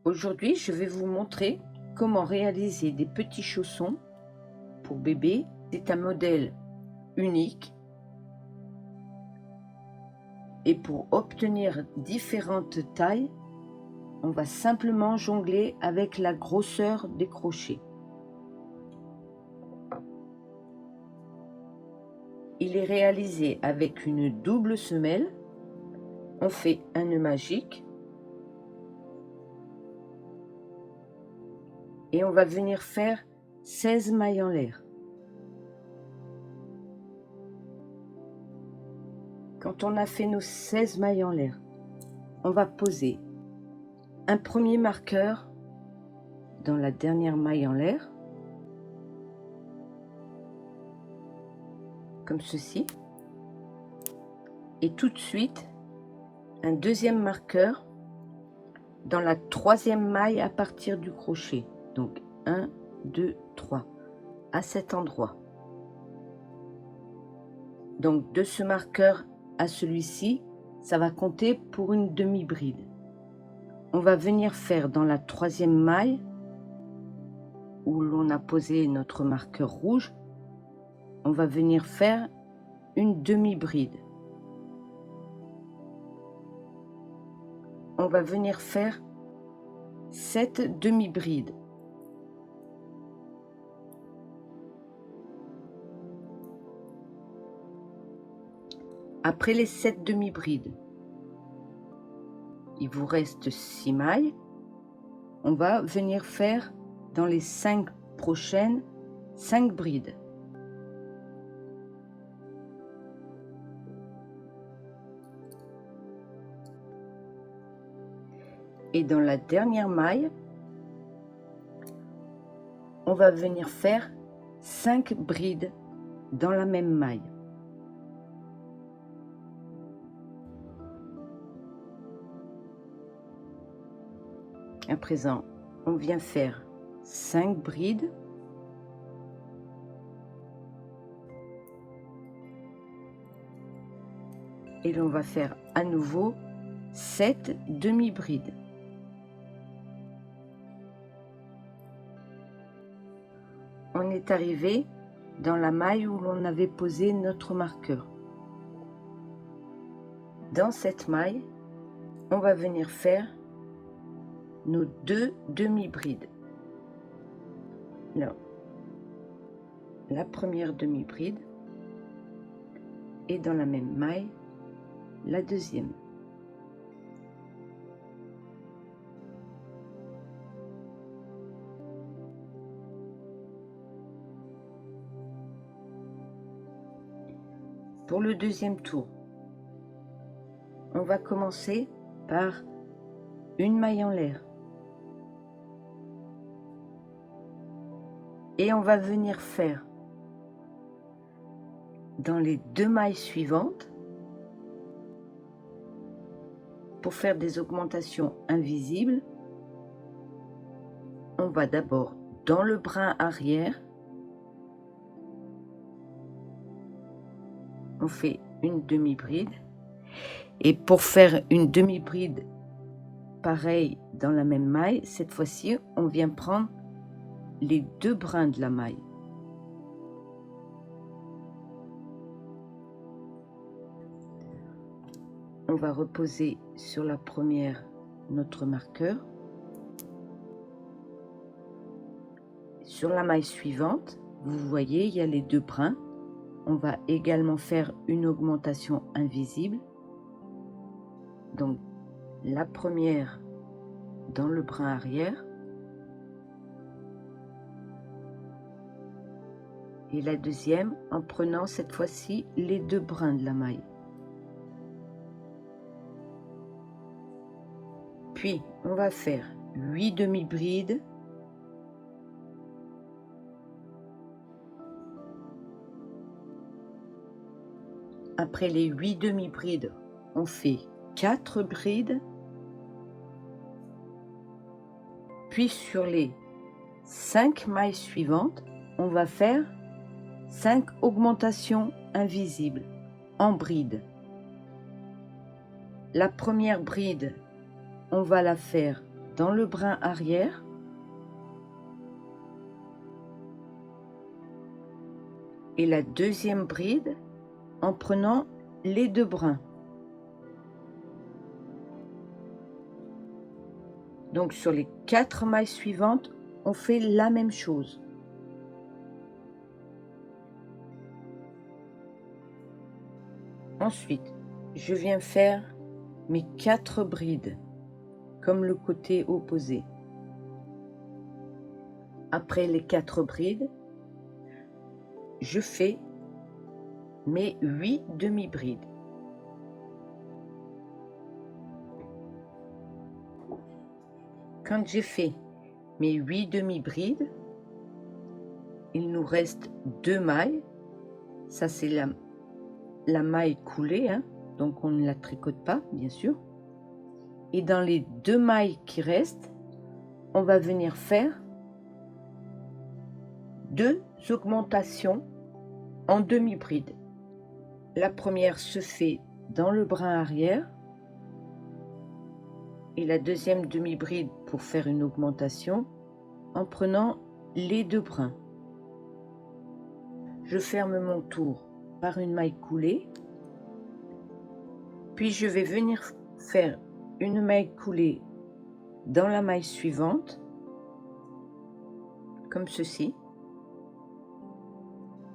Aujourd'hui, je vais vous montrer comment réaliser des petits chaussons pour bébé. C'est un modèle unique et pour obtenir différentes tailles, on va simplement jongler avec la grosseur des crochets. Il est réalisé avec une double semelle. On fait un nœud magique et on va venir faire 16 mailles en l'air. Quand on a fait nos 16 mailles en l'air, on va poser un premier marqueur dans la dernière maille en l'air, comme ceci, et tout de suite un deuxième marqueur dans la troisième maille à partir du crochet. Donc 1, 2, 3 à cet endroit. Donc de ce marqueur à celui-ci, ça va compter pour une demi-bride. On va venir faire dans la troisième maille où l'on a posé notre marqueur rouge, on va venir faire une demi-bride. On va venir faire 7 demi-brides. Après les 7 demi-brides, il vous reste 6 mailles. On va venir faire dans les 5 prochaines 5 brides. Et dans la dernière maille, on va venir faire 5 brides dans la même maille. À présent, on vient faire 5 brides. Et l'on va faire à nouveau 7 demi-brides. On est arrivé dans la maille où l'on avait posé notre marqueur. Dans cette maille, on va venir faire nos 2 demi-brides. La première demi-bride et dans la même maille, la deuxième. Pour le deuxième tour, on va commencer par une maille en l'air. Et on va venir faire dans les 2 mailles suivantes, pour faire des augmentations invisibles, on va d'abord dans le brin arrière, on fait une demi-bride, et pour faire une demi-bride pareille dans la même maille, cette fois-ci on vient prendre les 2 brins de la maille. On va reposer sur la première notre marqueur. Sur la maille suivante, vous voyez, il y a les 2 brins. On va également faire une augmentation invisible. Donc la première dans le brin arrière et la deuxième en prenant cette fois-ci les 2 brins de la maille. Puis on va faire 8 demi-brides. Après les 8 demi-brides, on fait 4 brides. Puis sur les 5 mailles suivantes, on va faire 5 augmentations invisibles en brides. La première bride, on va la faire dans le brin arrière et la deuxième bride en prenant les deux brins. Donc sur les 4 mailles suivantes, on fait la même chose. Ensuite, je viens faire mes 4 brides, comme le côté opposé. Après les 4 brides, je fais mes 8 demi-brides. Quand j'ai fait mes 8 demi-brides, il nous reste 2 mailles. Ça, c'est la maille coulée, hein, donc on ne la tricote pas, bien sûr. Et dans les 2 mailles qui restent, on va venir faire 2 augmentations en demi-bride. La première se fait dans le brin arrière et la deuxième demi-bride pour faire une augmentation en prenant les 2 brins. Je ferme mon tour par une maille coulée, puis je vais venir faire une maille coulée dans la maille suivante, comme ceci,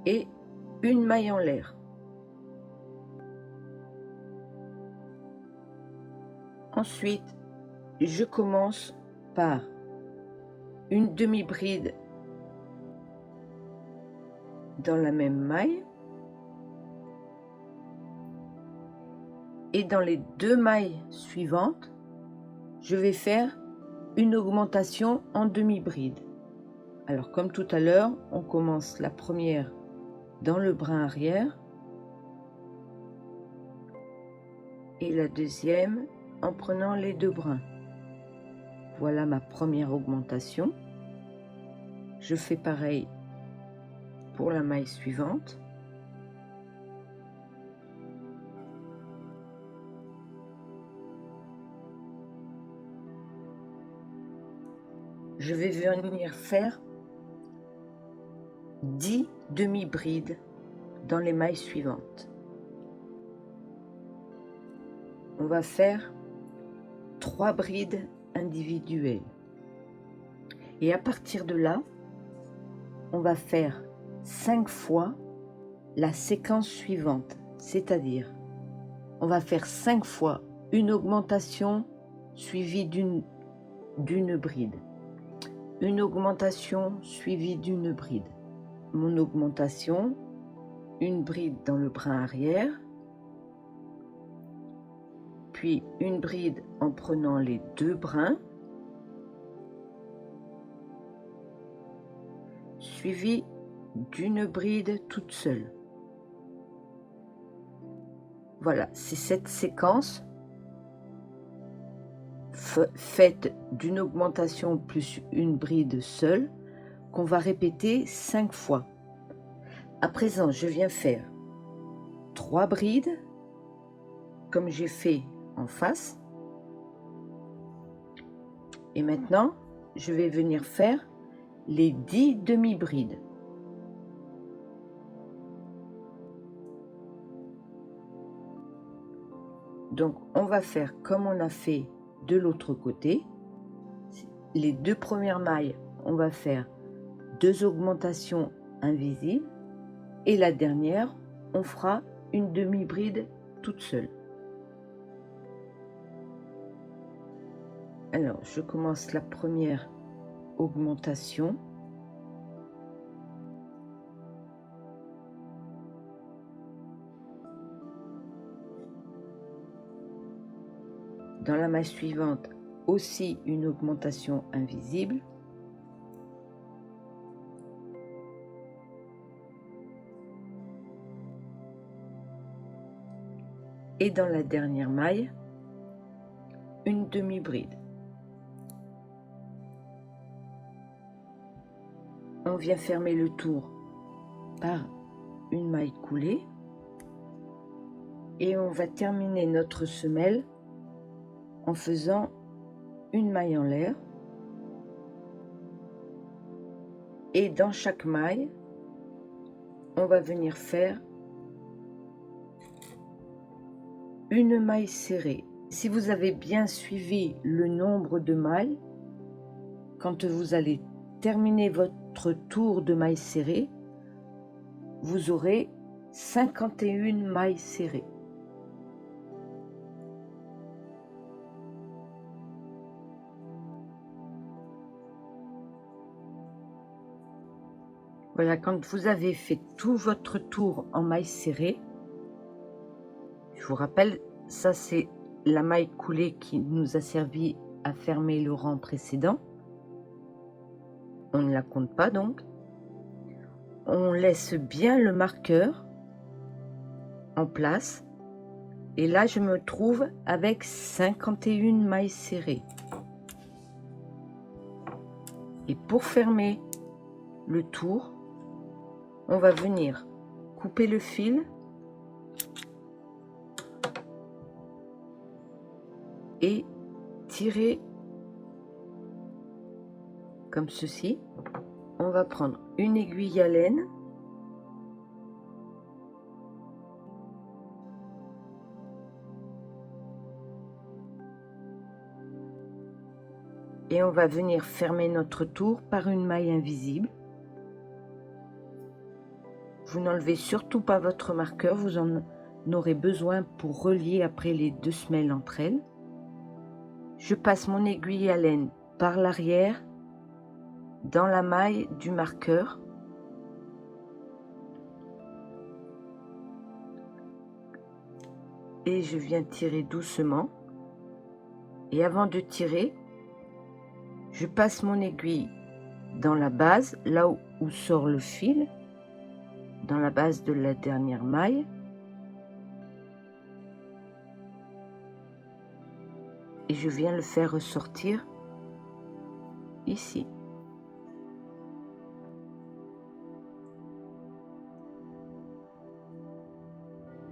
et une maille en l'air. Ensuite, je commence par une demi-bride dans la même maille et dans les 2 mailles suivantes, je vais faire une augmentation en demi-bride. Alors comme tout à l'heure, on commence la première dans le brin arrière et la deuxième en prenant les 2 brins. Voilà ma première augmentation. Je fais pareil pour la maille suivante. Je vais venir faire 10 demi-brides dans les mailles suivantes. On va faire 3 brides individuelles. Et à partir de là, on va faire 5 fois la séquence suivante, c'est-à-dire on va faire 5 fois une augmentation suivie d'une bride, une augmentation suivie d'une bride, mon augmentation, une bride dans le brin arrière, puis une bride en prenant les 2 brins, suivie d'une bride toute seule. Voilà, c'est cette séquence faite d'une augmentation plus une bride seule qu'on va répéter 5 fois. À présent, je viens faire 3 brides comme j'ai fait en face. Et maintenant, je vais venir faire les 10 demi-brides. Donc, on va faire comme on a fait de l'autre côté. Les 2 premières mailles, on va faire 2 augmentations invisibles. Et la dernière, on fera une demi-bride toute seule. Alors, je commence la première augmentation. Dans la maille suivante, aussi une augmentation invisible. Et dans la dernière maille, une demi-bride. On vient fermer le tour par une maille coulée et on va terminer notre semelle en faisant une maille en l'air et dans chaque maille, on va venir faire une maille serrée. Si vous avez bien suivi le nombre de mailles, quand vous allez terminer votre tour de maille serrée, vous aurez 51 mailles serrées. Voilà, quand vous avez fait tout votre tour en maille serrée, je vous rappelle, ça c'est la maille coulée qui nous a servi à fermer le rang précédent. On ne la compte pas donc. On laisse bien le marqueur en place. Et là, je me trouve avec 51 mailles serrées. Et pour fermer le tour, on va venir couper le fil et tirer comme ceci. On va prendre une aiguille à laine et on va venir fermer notre tour par une maille invisible. Vous n'enlevez surtout pas votre marqueur, vous en aurez besoin pour relier après les deux semelles entre elles. Je passe mon aiguille à laine par l'arrière dans la maille du marqueur. Et je viens tirer doucement. Et avant de tirer, je passe mon aiguille dans la base, là où sort le fil, dans la base de la dernière maille. Et je viens le faire ressortir ici.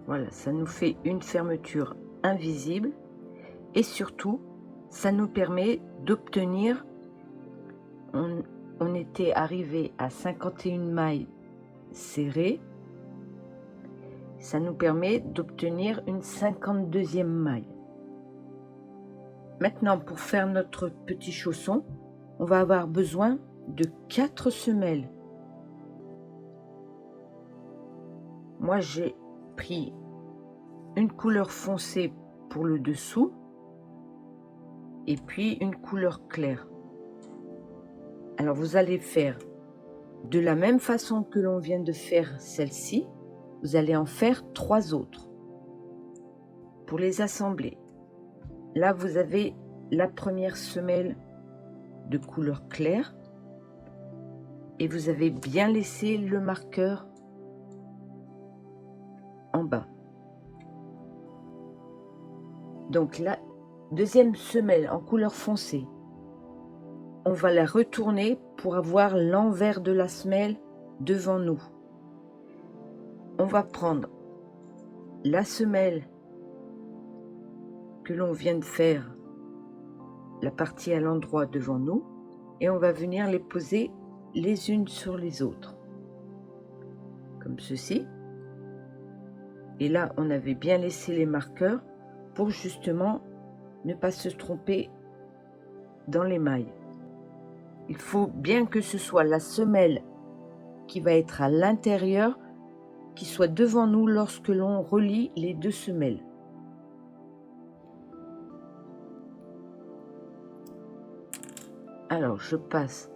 Voilà, ça nous fait une fermeture invisible et surtout, ça nous permet d'obtenir, on était arrivé à 51 mailles serrées, ça nous permet d'obtenir une 52e maille. Maintenant, pour faire notre petit chausson, on va avoir besoin de 4 semelles. Moi, j'ai pris une couleur foncée pour le dessous et puis une couleur claire. Alors, vous allez faire de la même façon que l'on vient de faire celle-ci, vous allez en faire 3 autres pour les assembler. Là, vous avez la première semelle de couleur claire et vous avez bien laissé le marqueur en bas. Donc la deuxième semelle en couleur foncée, on va la retourner pour avoir l'envers de la semelle devant nous. On va prendre la semelle que l'on vient de faire, la partie à l'endroit devant nous, et on va venir les poser les unes sur les autres, comme ceci. Et là, on avait bien laissé les marqueurs pour justement ne pas se tromper dans les mailles. Il faut bien que ce soit la semelle qui va être à l'intérieur qui soit devant nous lorsque l'on relie les deux semelles. Alors, je passe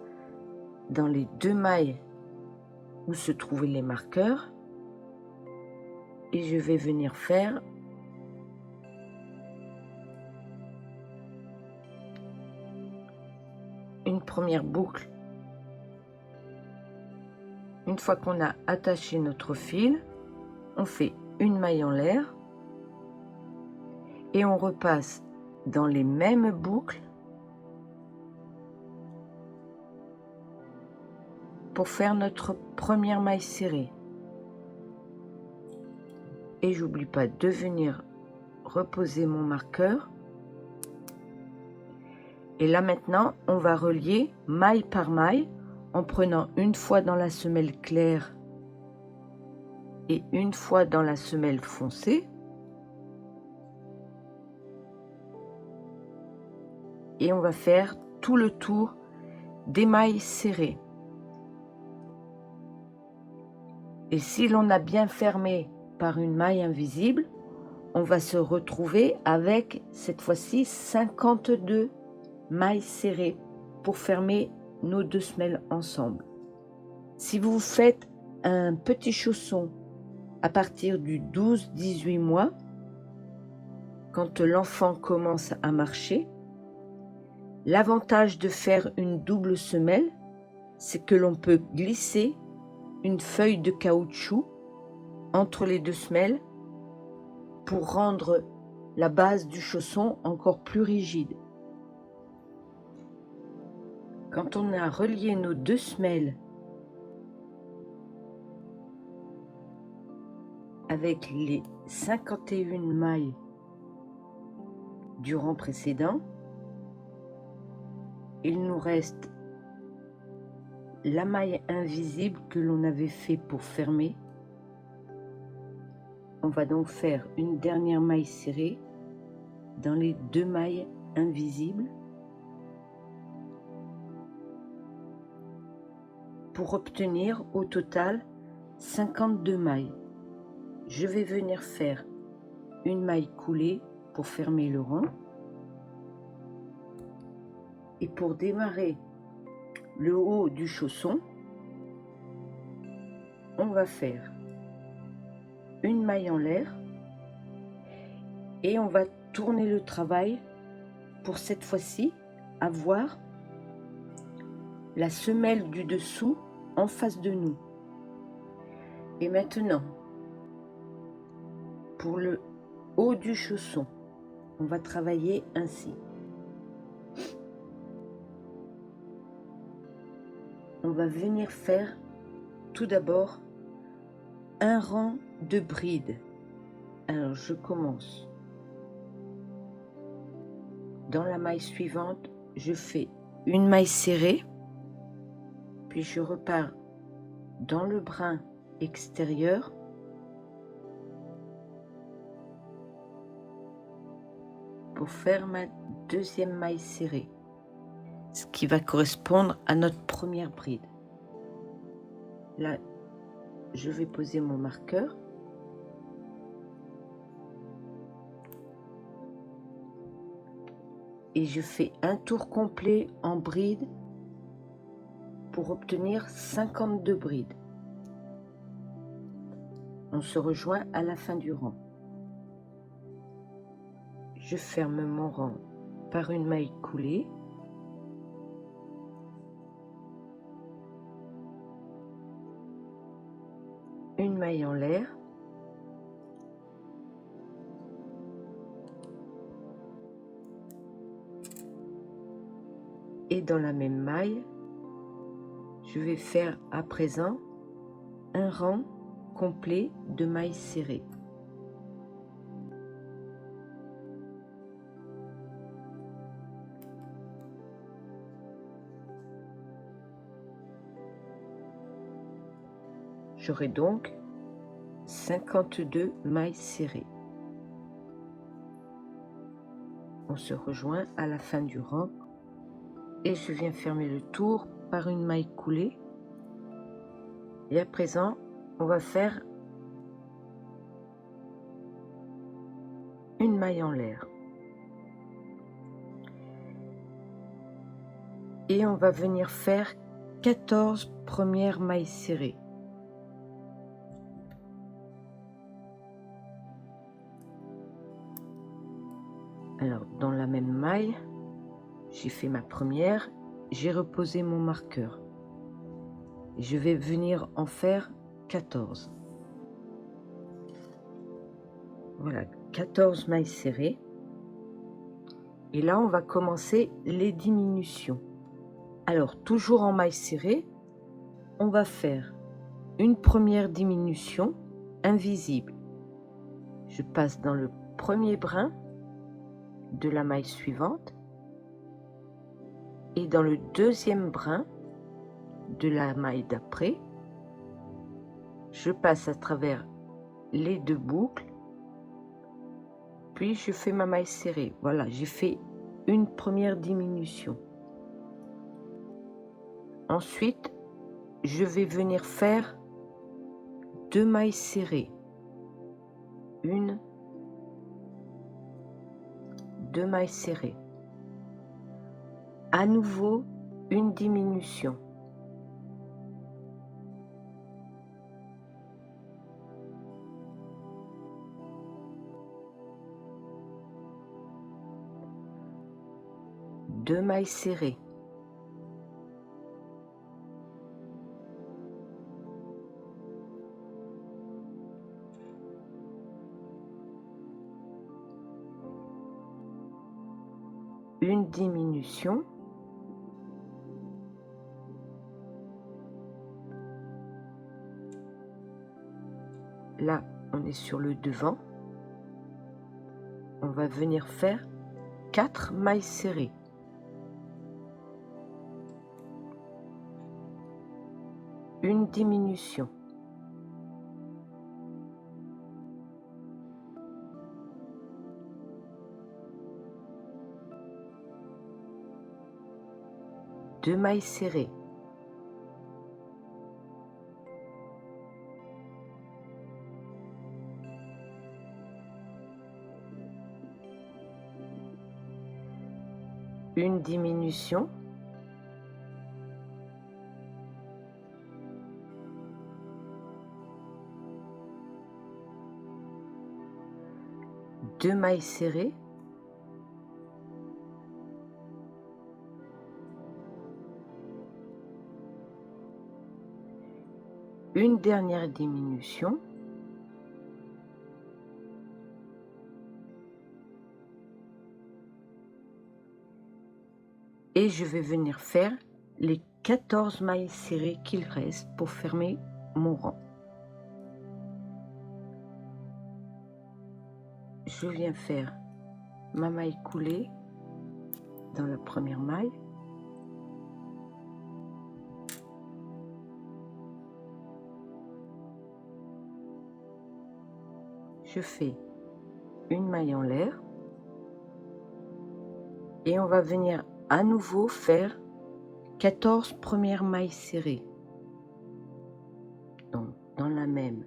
dans les deux mailles où se trouvaient les marqueurs et je vais venir faire une première boucle. Une fois qu'on a attaché notre fil, on fait une maille en l'air et on repasse dans les mêmes boucles pour faire notre première maille serrée. Et j'oublie pas de venir reposer mon marqueur Et là maintenant, on va relier maille par maille en prenant une fois dans la semelle claire et une fois dans la semelle foncée. Et on va faire tout le tour des mailles serrées. Et si l'on a bien fermé par une maille invisible, on va se retrouver avec cette fois-ci 52 mailles serrées pour fermer nos 2 semelles ensemble. Si vous faites un petit chausson à partir du 12-18 mois, quand l'enfant commence à marcher, l'avantage de faire une double semelle, c'est que l'on peut glisser une feuille de caoutchouc entre les 2 semelles pour rendre la base du chausson encore plus rigide. Quand on a relié nos 2 semelles avec les 51 mailles du rang précédent, il nous reste la maille invisible que l'on avait fait pour fermer. On va donc faire une dernière maille serrée dans les 2 mailles invisibles pour obtenir au total 52 mailles. Je vais venir faire une maille coulée pour fermer le rang. Et pour démarrer le haut du chausson, on va faire une maille en l'air et on va tourner le travail pour cette fois-ci avoir la semelle du dessous en face de nous. Et maintenant, pour le haut du chausson, on va travailler ainsi. On va venir faire tout d'abord un rang de brides. Alors je commence. Dans la maille suivante, je fais une maille serrée, puis je repars dans le brin extérieur pour faire ma deuxième maille serrée, ce qui va correspondre à notre première bride. Là, je vais poser mon marqueur. Et je fais un tour complet en bride pour obtenir 52 brides. On se rejoint à la fin du rang. Je ferme mon rang par une maille coulée. Une maille en l'air. Et dans la même maille, je vais faire à présent un rang complet de mailles serrées. J'aurai donc 52 mailles serrées. On se rejoint à la fin du rang et je viens fermer le tour par une maille coulée. Et à présent, on va faire une maille en l'air. Et on va venir faire 14 premières mailles serrées. Alors, dans la même maille, j'ai fait ma première, j'ai reposé mon marqueur. Je vais venir en faire 14. Voilà, 14 mailles serrées. Et là, on va commencer les diminutions. Alors, toujours en mailles serrées, on va faire une première diminution invisible. Je passe dans le premier brin de la maille suivante. Et dans le deuxième brin de la maille d'après, je passe à travers les 2 boucles, puis je fais ma maille serrée. Voilà, j'ai fait une première diminution. Ensuite, je vais venir faire 2 mailles serrées. 1, 2 mailles serrées. À nouveau, une diminution. Deux mailles serrées. Une diminution. Là, on est sur le devant. On va venir faire 4 mailles serrées. Une diminution. Deux mailles serrées. Une diminution. Deux mailles serrées. Une dernière diminution. Et je vais venir faire les 14 mailles serrées qu'il reste pour fermer mon rang. Je viens faire ma maille coulée dans la première maille. Je fais une maille en l'air et on va venir à nouveau faire 14 premières mailles serrées. Donc dans la même,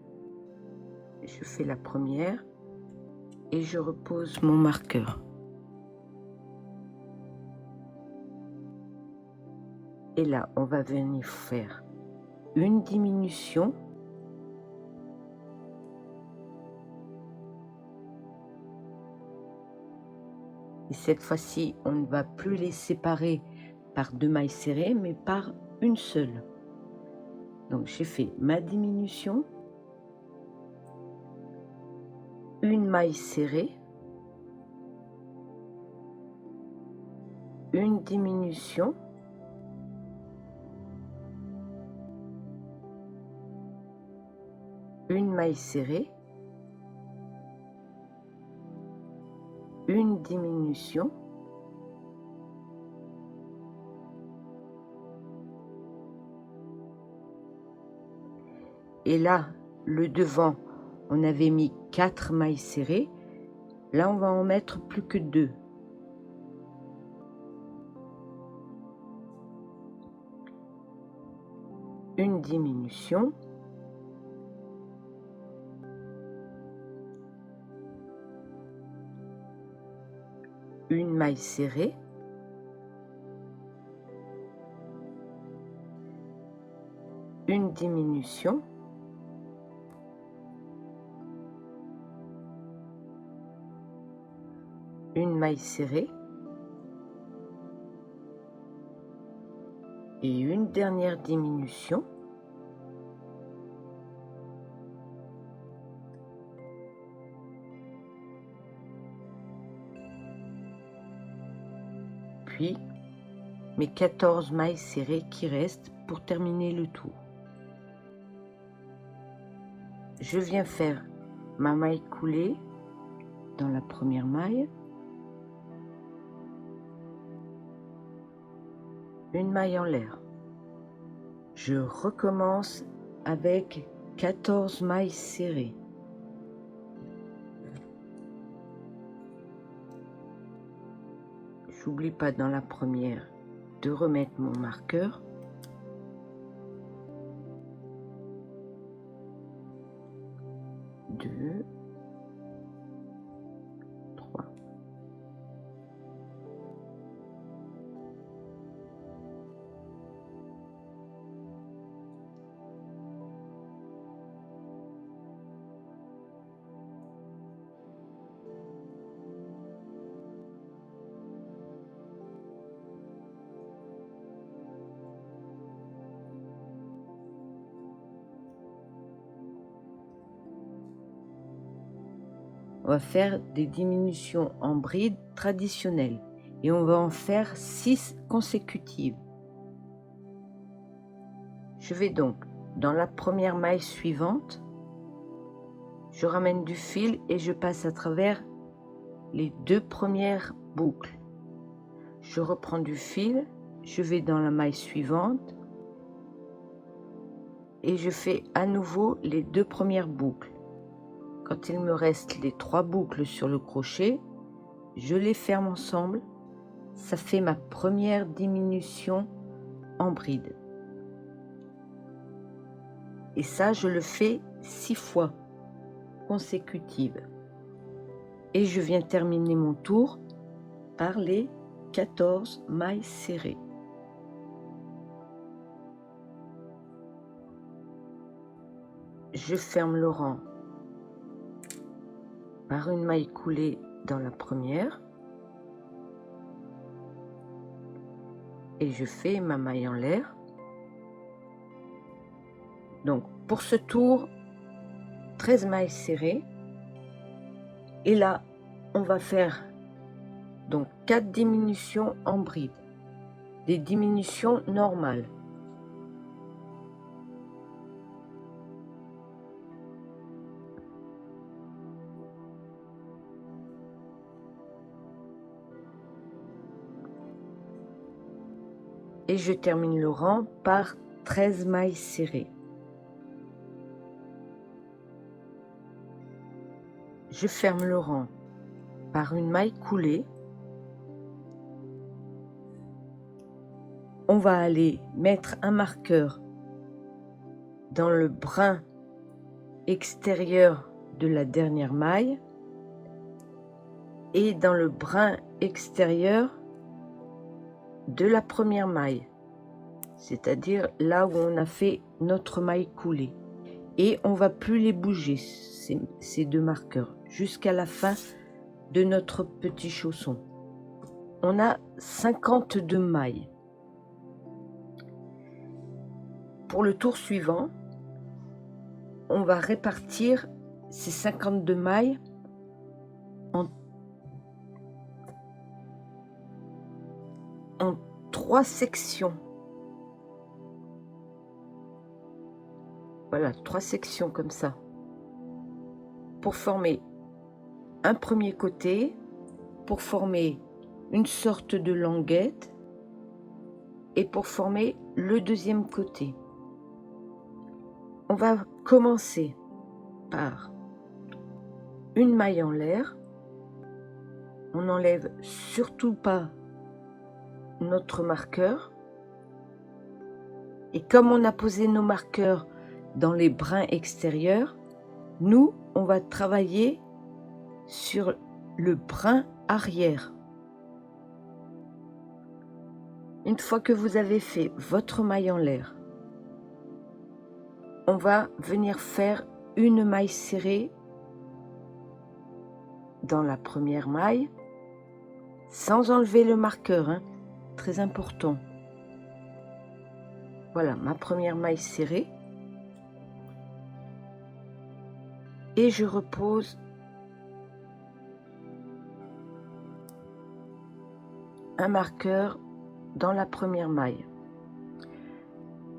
je fais la première et je repose mon marqueur. Et là, on va venir faire une diminution. Et cette fois-ci, on ne va plus les séparer par 2 mailles serrées, mais par une seule. Donc j'ai fait ma diminution, une maille serrée, une diminution, une maille serrée, une diminution, et là, le devant, on avait mis 4 mailles serrées, là on va en mettre plus que 2. Une diminution, une maille serrée, une diminution, une maille serrée et une dernière diminution. Puis mes 14 mailles serrées qui restent pour terminer le tour. Je viens faire ma maille coulée dans la première maille. une maille en l'air. Je recommence avec 14 mailles serrées. J'oublie pas dans la première de remettre mon marqueur. Deux, trois. On va faire des diminutions en bride traditionnelles et on va en faire 6 consécutives. Je vais donc dans la première maille suivante, je ramène du fil et je passe à travers les 2 premières boucles. Je reprends du fil, je vais dans la maille suivante et je fais à nouveau les 2 premières boucles. Quand il me reste les 3 boucles sur le crochet, je les ferme ensemble. Ça fait ma première diminution en bride. Et ça, je le fais 6 fois consécutives. Et je viens terminer mon tour par les 14 mailles serrées. Je ferme le rang par une maille coulée dans la première et je fais ma maille en l'air. Donc pour ce tour, 13 mailles serrées et là on va faire donc 4 diminutions en bride, des diminutions normales. Et je termine le rang par 13 mailles serrées. Je ferme le rang par une maille coulée. On va aller mettre un marqueur dans le brin extérieur de la dernière maille et dans le brin extérieur de la première maille, c'est-à-dire là où on a fait notre maille coulée. Et on va plus les bouger, ces 2 marqueurs, jusqu'à la fin de notre petit chausson. On a 52 mailles. Pour le tour suivant, on va répartir ces 52 mailles en 3 sections. Voilà, 3 sections comme ça, pour former un premier côté, pour former une sorte de languette et pour former le deuxième côté. On va commencer par une maille en l'air. On n'enlève surtout pas notre marqueur. Et comme on a posé nos marqueurs dans les brins extérieurs, nous, on va travailler sur le brin arrière. Une fois que vous avez fait votre maille en l'air, on va venir faire une maille serrée dans la première maille, sans enlever le marqueur, hein, très important. Voilà ma première maille serrée. Et je repose un marqueur dans la première maille.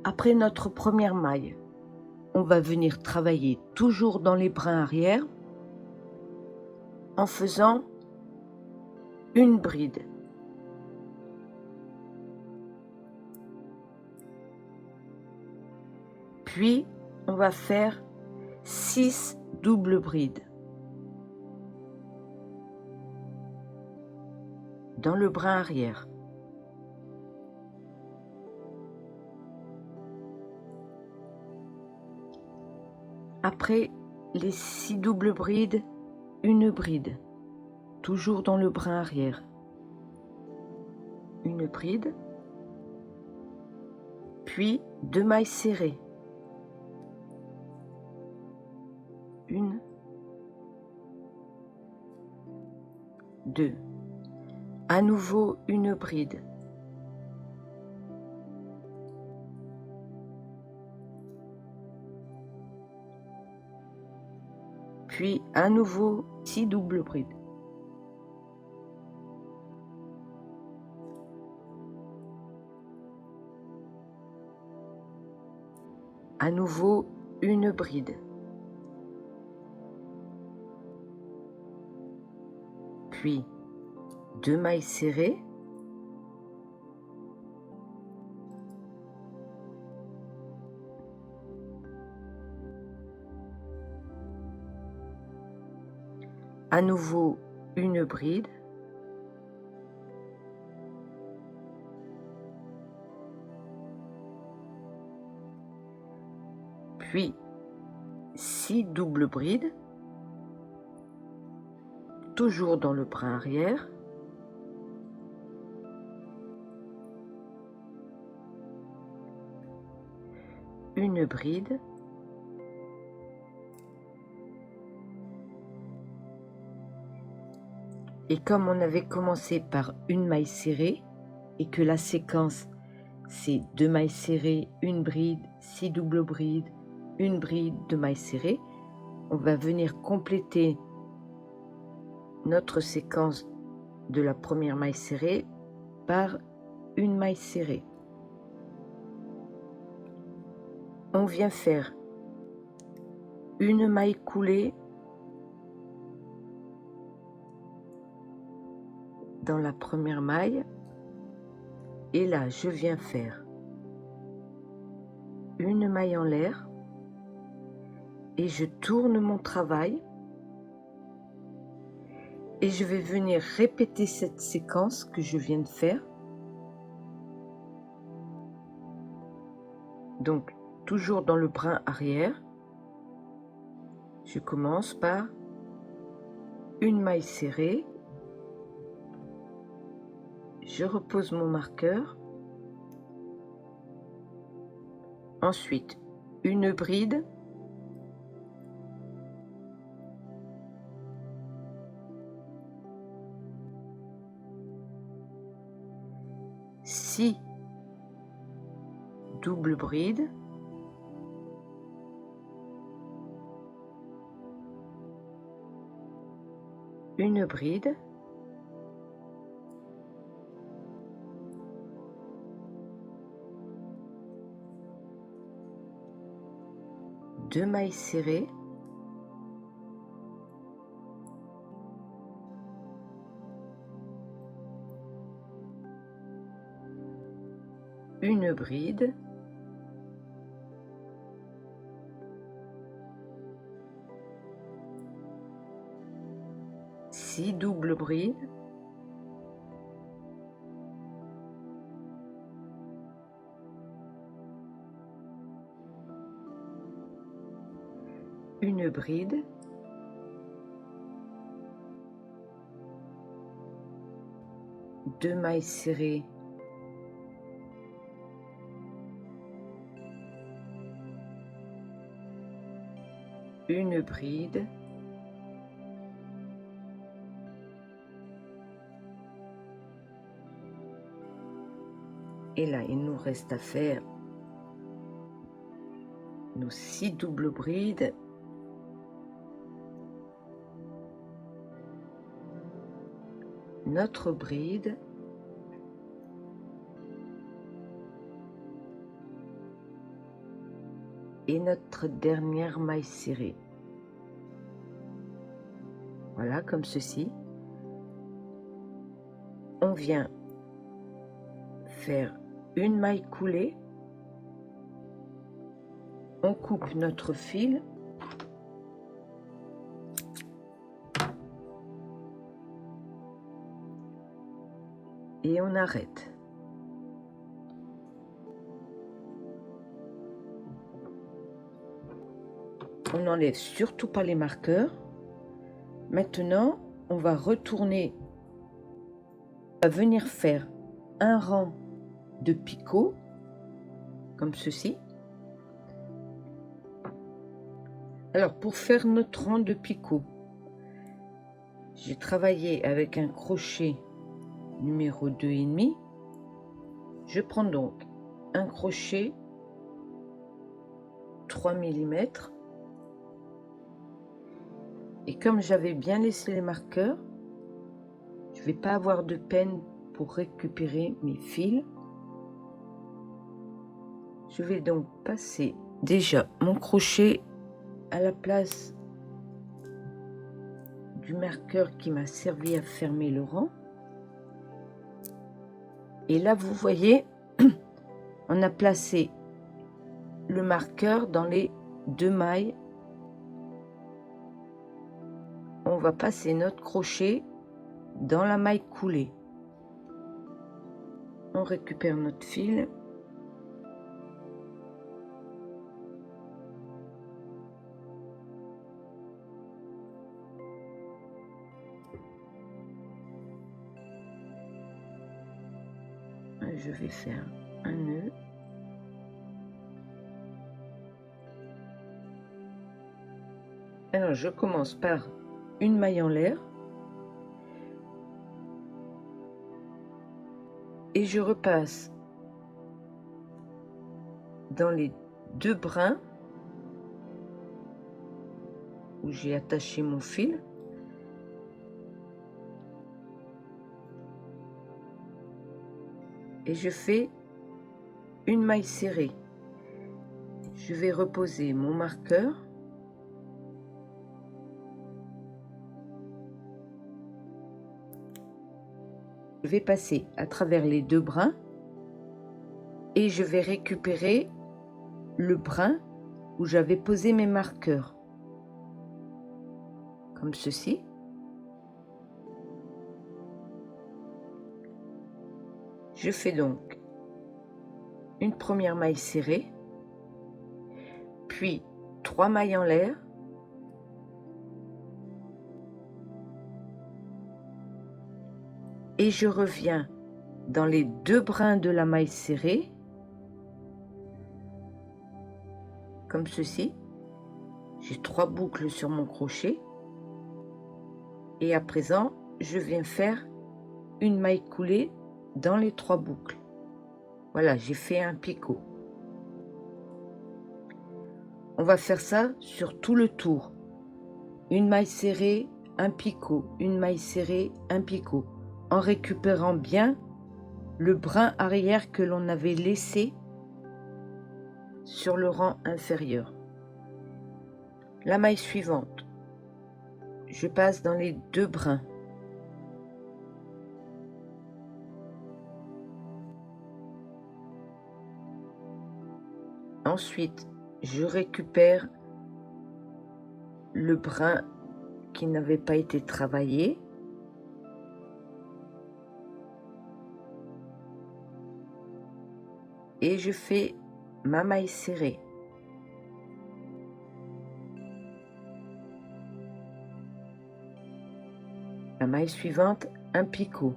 Après notre première maille, on va venir travailler toujours dans les brins arrière en faisant une bride. Puis on va faire 6 doubles brides dans le brin arrière. Après les 6 doubles brides, une bride, toujours dans le brin arrière. Une bride, puis 2 mailles serrées. Une, 2. À nouveau une bride. Puis à nouveau 6 doubles brides. À nouveau une bride. Puis 2 mailles serrées. À nouveau une bride. Puis 6 doubles brides, toujours dans le brin arrière. Une bride. Et comme on avait commencé par une maille serrée et que la séquence c'est 2 mailles serrées, une bride, 6 doubles brides, une bride, 2 mailles serrées, on va venir compléter notre séquence de la première maille serrée par une maille serrée. On vient faire une maille coulée dans la première maille et là je viens faire une maille en l'air et je tourne mon travail et je vais venir répéter cette séquence que je viens de faire. Donc toujours dans le brin arrière, je commence par une maille serrée, je repose mon marqueur, ensuite une bride, six doubles brides, une bride, deux mailles serrées, une bride, six doubles brides, une bride, deux mailles serrées, une bride, et là il nous reste à faire nos six doubles brides, notre bride, et notre dernière maille serrée. Voilà, comme ceci. On vient faire une maille coulée, On coupe notre fil. Et on arrête. On n'enlève surtout pas les marqueurs. Maintenant, on va retourner. On va venir faire un rang de picots, comme ceci. Alors, pour faire notre rang de picots, j'ai travaillé avec un crochet numéro 2,5. Je prends donc un crochet 3 mm. Et comme j'avais bien laissé les marqueurs, je ne vais pas avoir de peine pour récupérer mes fils. Je vais donc passer déjà mon crochet à la place du marqueur qui m'a servi à fermer le rang. Et là, vous voyez, on a placé le marqueur dans les 2 mailles. On va passer notre crochet dans la maille coulée. On récupère notre fil. Je vais faire un nœud. Alors, je commence par une maille en l'air. Et je repasse dans les 2 brins où j'ai attaché mon fil. Et je fais une maille serrée. Je vais reposer mon marqueur. Je vais passer à travers les 2 brins et je vais récupérer le brin où j'avais posé mes marqueurs, comme ceci. Je fais donc une première maille serrée, puis 3 mailles en l'air, et je reviens dans les 2 brins de la maille serrée, comme ceci. J'ai 3 boucles sur mon crochet, et à présent je viens faire une maille coulée dans les 3 boucles. Voilà, j'ai fait un picot. On va faire ça sur tout le tour. Une maille serrée, un picot, une maille serrée, un picot, en récupérant bien le brin arrière que l'on avait laissé sur le rang inférieur. La maille suivante, je passe dans les 2 brins. Ensuite, je récupère le brin qui n'avait pas été travaillé. Et je fais ma maille serrée. La maille suivante, un picot.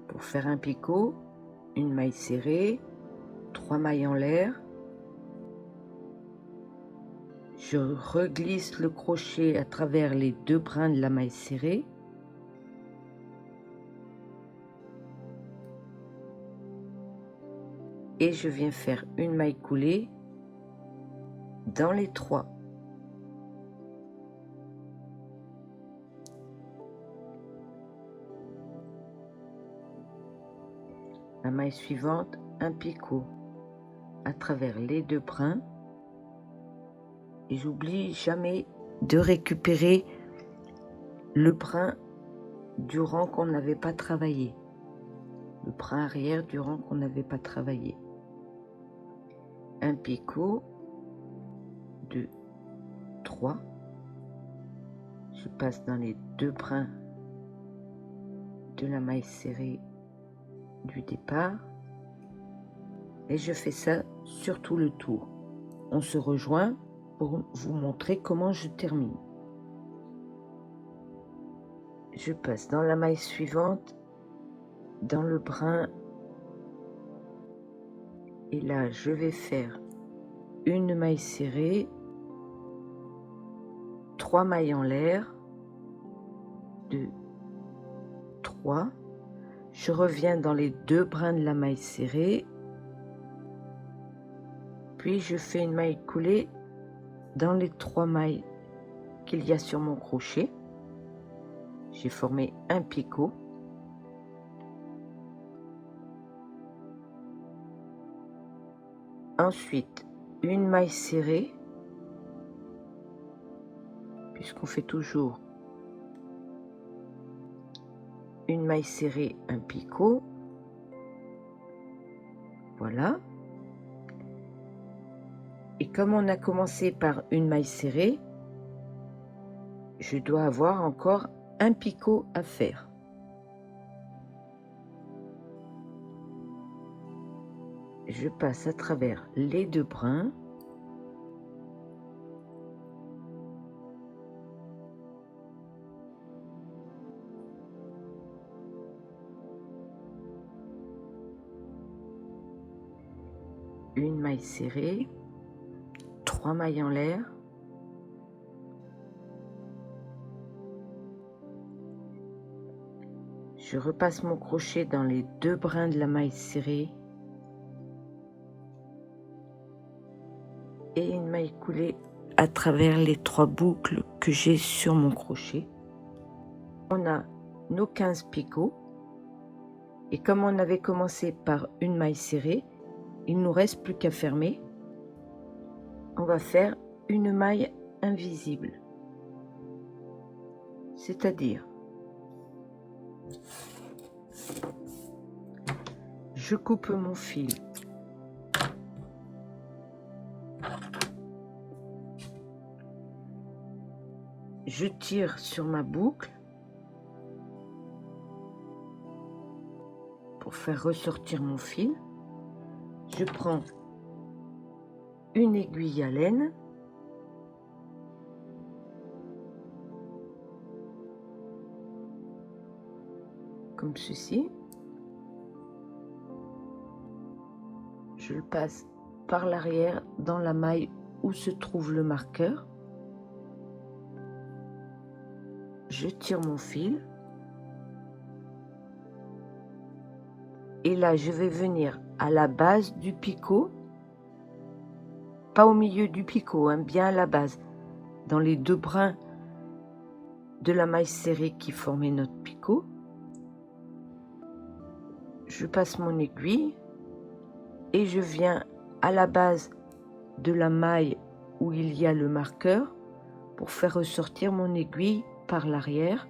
Pour faire un picot, une maille serrée, 3 mailles en l'air. Je reglisse le crochet à travers les 2 brins de la maille serrée. Et je viens faire une maille coulée dans les 3. La maille suivante, un picot à travers les 2 brins. Et j'oublie jamais de récupérer le brin du rang qu'on n'avait pas travaillé. Le brin arrière du rang qu'on n'avait pas travaillé. Un picot, 2, 3. Je passe dans les 2 brins de la maille serrée du départ et je fais ça sur tout le tour. On se rejoint pour vous montrer comment je termine. Je passe dans la maille suivante, dans le brin, et là je vais faire une maille serrée, 3 mailles en l'air, 2, 3. Je reviens dans les 2 brins de la maille serrée, puis je fais une maille coulée dans les 3 mailles qu'il y a sur mon crochet. J'ai formé un picot. Ensuite, une maille serrée, puisqu'on fait toujours une maille serrée, un picot. Voilà. Et comme on a commencé par une maille serrée, je dois avoir encore un picot à faire. Je passe à travers les 2 brins. Une maille serrée, 3 mailles en l'air. Je repasse mon crochet dans les 2 brins de la maille serrée et une maille coulée à travers les 3 boucles que j'ai sur mon crochet. On a nos 15 picots et comme on avait commencé par une maille serrée, il ne nous reste plus qu'à fermer. On va faire une maille invisible, c'est-à-dire je coupe mon fil, je tire sur ma boucle pour faire ressortir mon fil, je prends une aiguille à laine, comme ceci, je le passe par l'arrière dans la maille où se trouve le marqueur, je tire mon fil et là je vais venir à la base du picot, pas au milieu du picot, hein, bien à la base, dans les 2 brins de la maille serrée qui formait notre picot. Je passe mon aiguille et je viens à la base de la maille où il y a le marqueur pour faire ressortir mon aiguille par l'arrière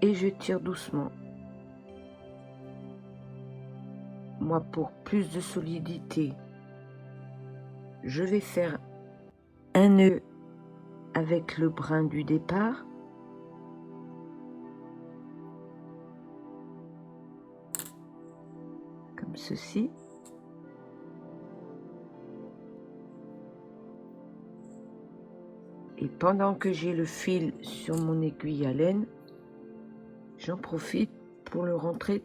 et je tire doucement. Moi, pour plus de solidité, je vais faire un nœud avec le brin du départ. Comme ceci. Et pendant que j'ai le fil sur mon aiguille à laine, j'en profite pour le rentrer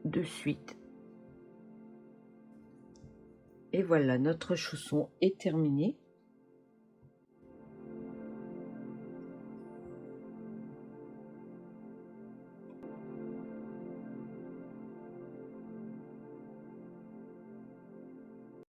de suite. Et voilà, notre chausson est terminé.